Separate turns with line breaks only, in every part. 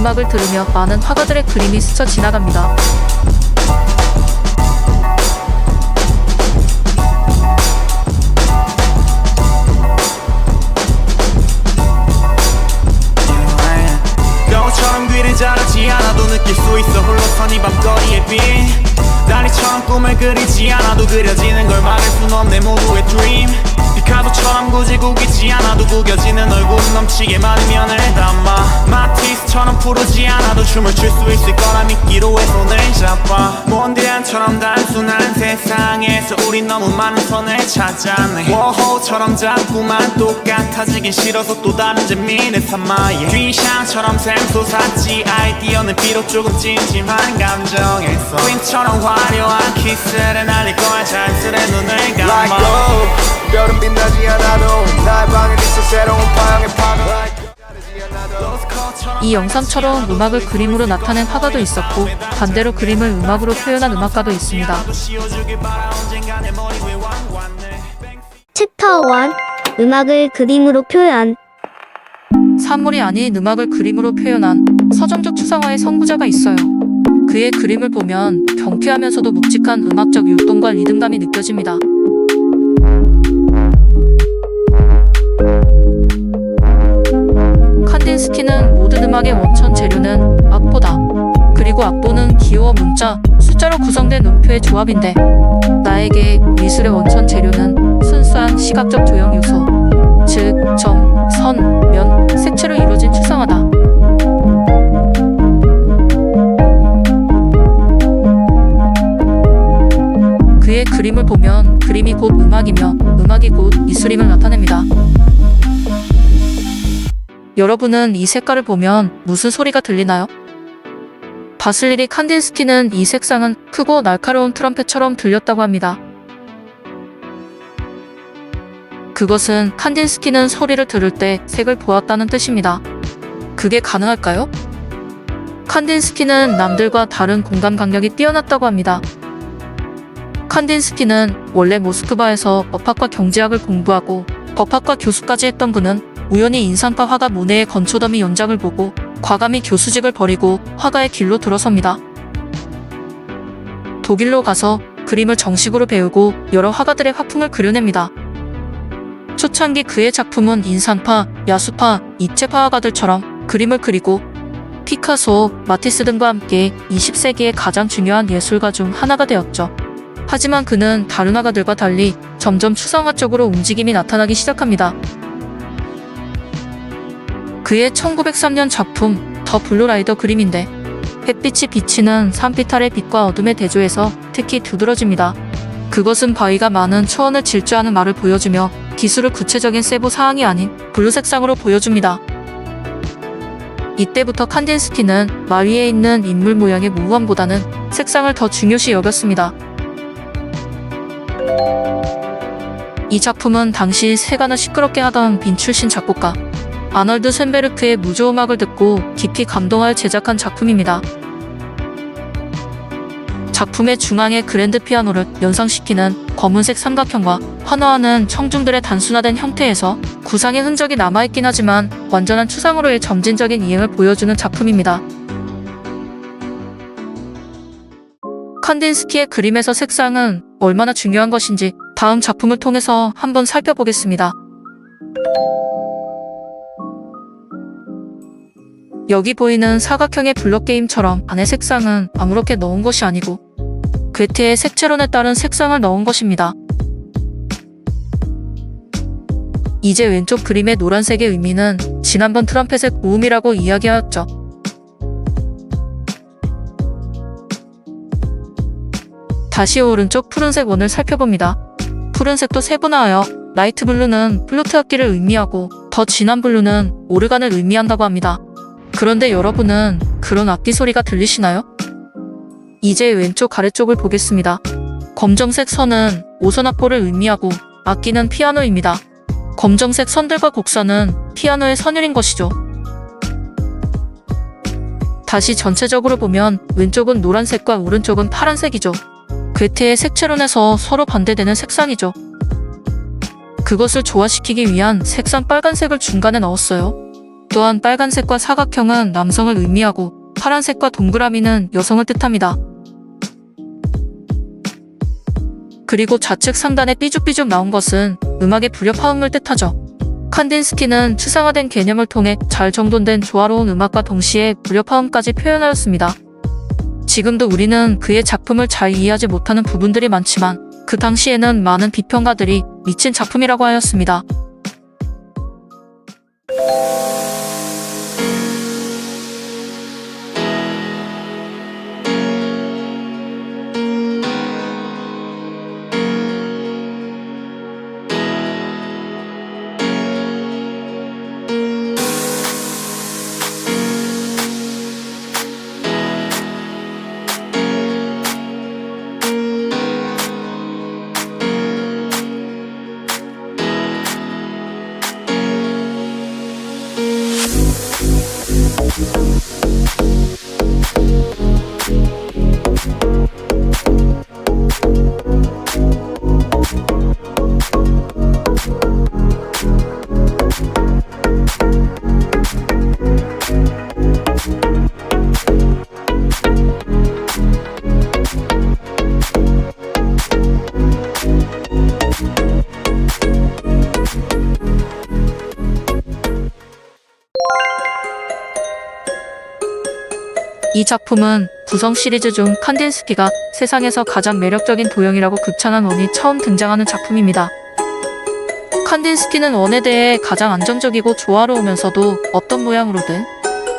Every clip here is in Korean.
음악을 들으며 많은 화가들의 그림이 스쳐 지나갑니다.
너처럼 귀를 자르지 않아도 느낄 수 있어 홀로선 이 밤거리의 빛 다리처럼 꿈을 그리지 않아도 그려지는 걸 막을 순 없네 모두의 dream 피카소처럼 굳이 구기지 않아도 구겨지는 얼굴 넘치게 많은 면을 담아 마티스처럼 푸르지 않아도 춤을 출 수 있을 거라 믿기로 해 손을 잡아 몬디안처럼 단순한 세상에서 우린 너무 많은 선을 찾았네 워홀처럼 자꾸만 똑같아지긴 싫어서 또 다른 재미를 삼아 귀샹처럼 샘솟았지 아이디어는 비록 조금 찜찜한 감정에서 퀸처럼 화려한 키스를 날릴 거야 자연스레 눈을 감아
Like gold 별은 빛나지 않아도 나의 방에 있어 새로운 방향의 파도
이 영상처럼 음악을 그림으로 나타낸 화가도 있었고 반대로 그림을 음악으로 표현한 음악가도 있습니다.
챕터 1 음악을 그림으로 표현
사물이 아닌 음악을 그림으로 표현한 서정적 추상화의 선구자가 있어요. 그의 그림을 보면 경쾌하면서도 묵직한 음악적 율동과 리듬감이 느껴집니다. 칸딘스키는 모든 음악의 원천 재료는 악보다. 그리고 악보는 기호와 문자, 숫자로 구성된 음표의 조합인데 나에게 미술의 원천 재료는 순수한 시각적 조형 요소, 즉 점, 선, 면, 색채로 이루어진 추상화다. 그의 그림을 보면 그림이 곧 음악이며 음악이 곧 미술임을 나타냅니다. 여러분은 이 색깔을 보면 무슨 소리가 들리나요? 바실리 칸딘스키는 이 색상은 크고 날카로운 트럼펫처럼 들렸다고 합니다. 그것은 칸딘스키는 소리를 들을 때 색을 보았다는 뜻입니다. 그게 가능할까요? 칸딘스키는 남들과 다른 공감 강력이 뛰어났다고 합니다. 칸딘스키는 원래 모스크바에서 법학과 경제학을 공부하고 법학과 교수까지 했던 그는 우연히 인상파 화가 모네의 건초더미 연작을 보고 과감히 교수직을 버리고 화가의 길로 들어섭니다. 독일로 가서 그림을 정식으로 배우고 여러 화가들의 화풍을 그려냅니다. 초창기 그의 작품은 인상파, 야수파, 입체파 화가들처럼 그림을 그리고 피카소, 마티스 등과 함께 20세기의 가장 중요한 예술가 중 하나가 되었죠. 하지만 그는 다른 화가들과 달리 점점 추상화 쪽으로 움직임이 나타나기 시작합니다. 그의 1903년 작품 더 블루라이더 그림인데 햇빛이 비치는 산빛 아래 빛과 어둠의 대조에서 특히 두드러집니다. 그것은 바위가 많은 초원을 질주하는 말을 보여주며 기술을 구체적인 세부 사항이 아닌 블루 색상으로 보여줍니다. 이때부터 칸딘스키는 말 위에 있는 인물 모양의 무감보다는 색상을 더 중요시 여겼습니다. 이 작품은 당시 세간을 시끄럽게 하던 빈 출신 작곡가 아널드 쇤베르크의 무조음악을 듣고 깊이 감동하여 제작한 작품입니다. 작품의 중앙에 그랜드 피아노를 연상시키는 검은색 삼각형과 환호하는 청중들의 단순화된 형태에서 구상의 흔적이 남아있긴 하지만 완전한 추상으로의 점진적인 이행을 보여주는 작품입니다. 칸딘스키의 그림에서 색상은 얼마나 중요한 것인지 다음 작품을 통해서 한번 살펴보겠습니다. 여기 보이는 사각형의 블럭 게임처럼 안에 색상은 아무렇게 넣은 것이 아니고 괴테의 색채론에 따른 색상을 넣은 것입니다. 이제 왼쪽 그림의 노란색의 의미는 지난번 트럼펫의 고음이라고 이야기하였죠. 다시 오른쪽 푸른색 원을 살펴봅니다. 푸른색도 세분화하여 라이트 블루는 플루트 악기를 의미하고 더 진한 블루는 오르간을 의미한다고 합니다. 그런데 여러분은 그런 악기 소리가 들리시나요? 이제 왼쪽 아래쪽을 보겠습니다. 검정색 선은 오선 악보를 의미하고 악기는 피아노입니다. 검정색 선들과 곡선은 피아노의 선율인 것이죠. 다시 전체적으로 보면 왼쪽은 노란색과 오른쪽은 파란색이죠. 괴테의 색채론에서 서로 반대되는 색상이죠. 그것을 조화시키기 위한 색상 빨간색을 중간에 넣었어요. 또한 빨간색과 사각형은 남성을 의미하고 파란색과 동그라미는 여성을 뜻합니다. 그리고 좌측 상단에 삐죽삐죽 나온 것은 음악의 불협화음을 뜻하죠. 칸딘스키는 추상화된 개념을 통해 잘 정돈된 조화로운 음악과 동시에 불협화음까지 표현하였습니다. 지금도 우리는 그의 작품을 잘 이해하지 못하는 부분들이 많지만 그 당시에는 많은 비평가들이 미친 작품이라고 하였습니다. 이 작품은 구성 시리즈 중 칸딘스키가 세상에서 가장 매력적인 도형이라고 극찬한 원이 처음 등장하는 작품입니다. 칸딘스키는 원에 대해 가장 안정적이고 조화로우면서도 어떤 모양으로든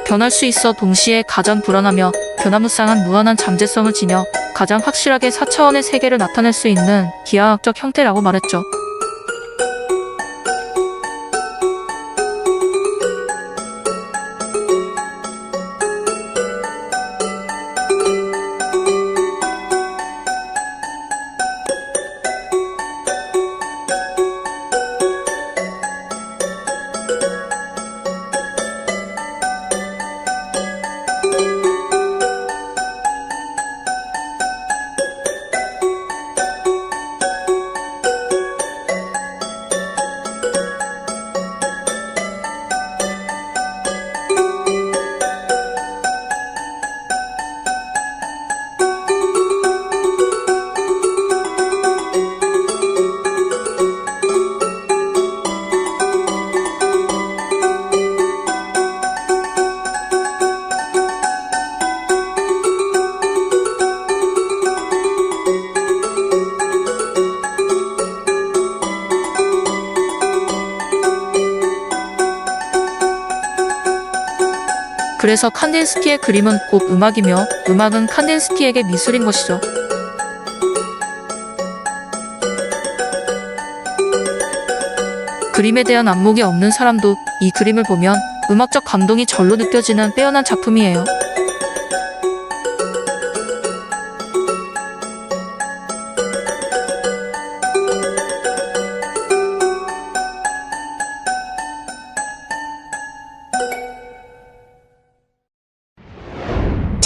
변할 수 있어 동시에 가장 불안하며 변화무쌍한 무한한 잠재성을 지녀 가장 확실하게 4차원의 세계를 나타낼 수 있는 기하학적 형태라고 말했죠. 그래서 칸딘스키의 그림은 곧 음악이며 음악은 칸딘스키에게 미술인 것이죠. 그림에 대한 안목이 없는 사람도 이 그림을 보면 음악적 감동이 절로 느껴지는 빼어난 작품이에요.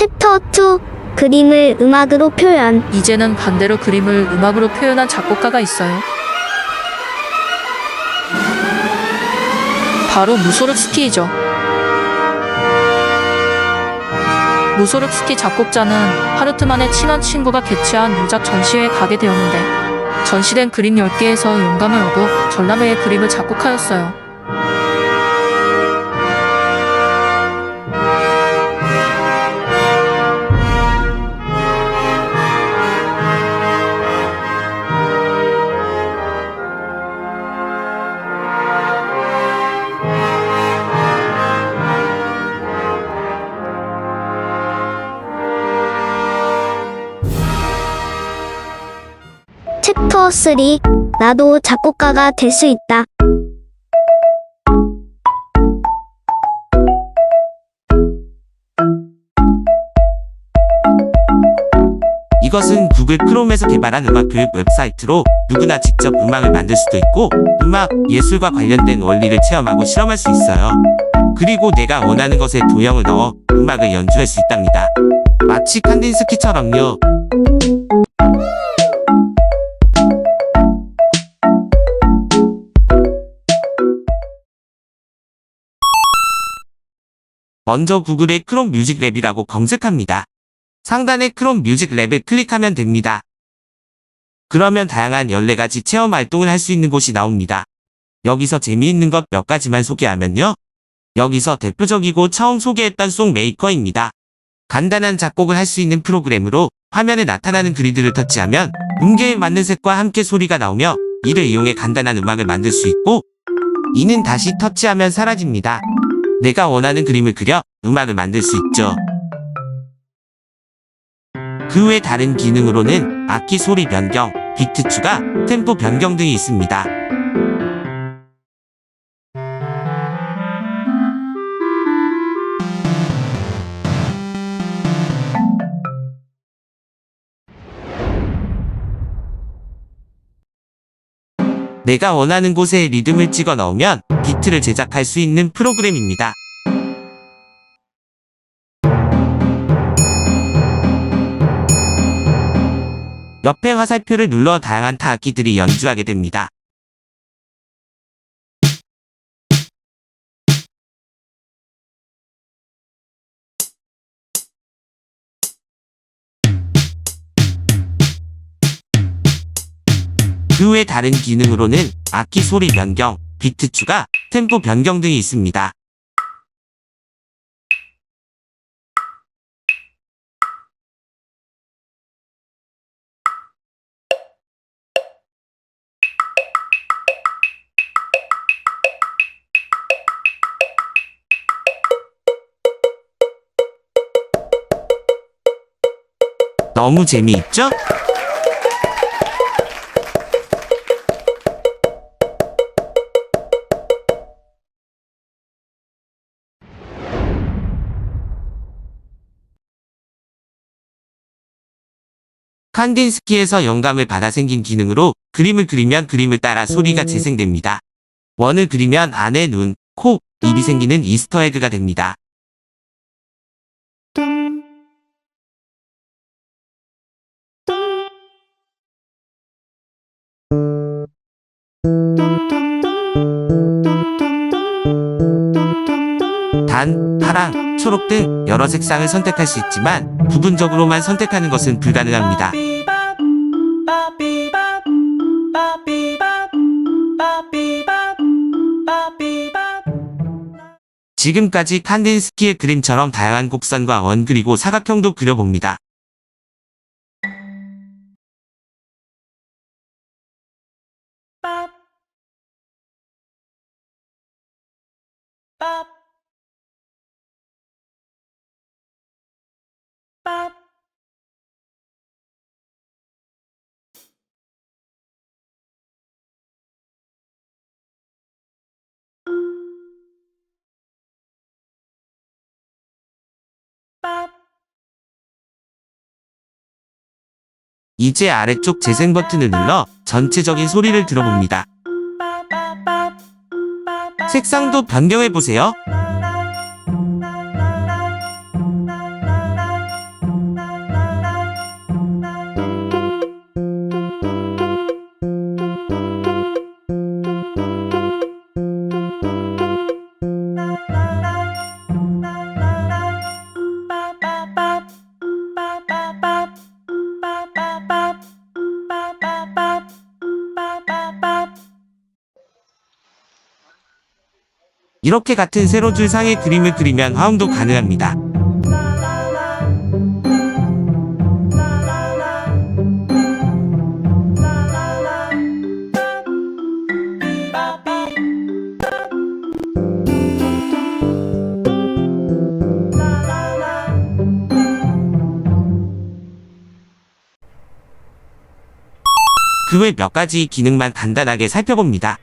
챕터 2 그림을 음악으로 표현.
이제는 반대로 그림을 음악으로 표현한 작곡가가 있어요. 바로 무소릅스키이죠. 무소릅스키 작곡자는 하르트만의 친한 친구가 개최한 유작 전시회에 가게 되었는데 전시된 그림 10개에서 영감을 얻어 전람회의 그림을 작곡하였어요.
챕터 3 나도 작곡가가 될 수 있다.
이것은 구글 크롬에서 개발한 음악 교육 웹사이트로 누구나 직접 음악을 만들 수도 있고 음악, 예술과 관련된 원리를 체험하고 실험할 수 있어요. 그리고 내가 원하는 것에 도형을 넣어 음악을 연주할 수 있답니다. 마치 칸딘스키처럼요. 먼저 구글에 크롬 뮤직 랩이라고 검색합니다. 상단에 크롬 뮤직 랩을 클릭하면 됩니다. 그러면 다양한 14가지 체험 활동을 할 수 있는 곳이 나옵니다. 여기서 재미있는 것 몇 가지만 소개하면요. 여기서 대표적이고 처음 소개했던 송메이커입니다. 간단한 작곡을 할 수 있는 프로그램으로 화면에 나타나는 그리드를 터치하면 음계에 맞는 색과 함께 소리가 나오며 이를 이용해 간단한 음악을 만들 수 있고, 이는 다시 터치하면 사라집니다. 내가 원하는 그림을 그려 음악을 만들 수 있죠. 그 외 다른 기능으로는 악기 소리 변경, 비트 추가, 템포 변경 등이 있습니다. 내가 원하는 곳에 리듬을 찍어 넣으면 비트를 제작할 수 있는 프로그램입니다. 옆에 화살표를 눌러 다양한 타악기들이 연주하게 됩니다. 그 외 다른 기능으로는 악기 소리 변경, 비트 추가, 템포 변경 등이 있습니다. 너무 재미있죠? 칸딘스키에서 영감을 받아 생긴 기능으로 그림을 그리면 그림을 따라 소리가 재생됩니다. 원을 그리면 안에 눈, 코, 입이 생기는 이스터 에그가 됩니다. 단, 파랑, 초록 등 여러 색상을 선택할 수 있지만 부분적으로만 선택하는 것은 불가능합니다. 지금까지 칸딘스키의 그림처럼 다양한 곡선과 원 그리고 사각형도 그려봅니다. 이제 아래쪽 재생 버튼을 눌러 전체적인 소리를 들어봅니다. 색상도 변경해보세요. 이렇게 같은 세로줄 상의 그림을 그리면 화음도 가능합니다. 그 외 몇 가지 기능만 간단하게 살펴봅니다.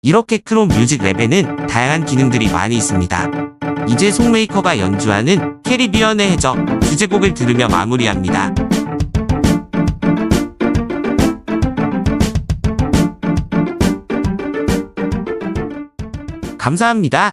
이렇게 크롬 뮤직 랩에는 다양한 기능들이 많이 있습니다. 이제 송메이커가 연주하는 캐리비언의 해적 주제곡을 들으며 마무리합니다. 감사합니다.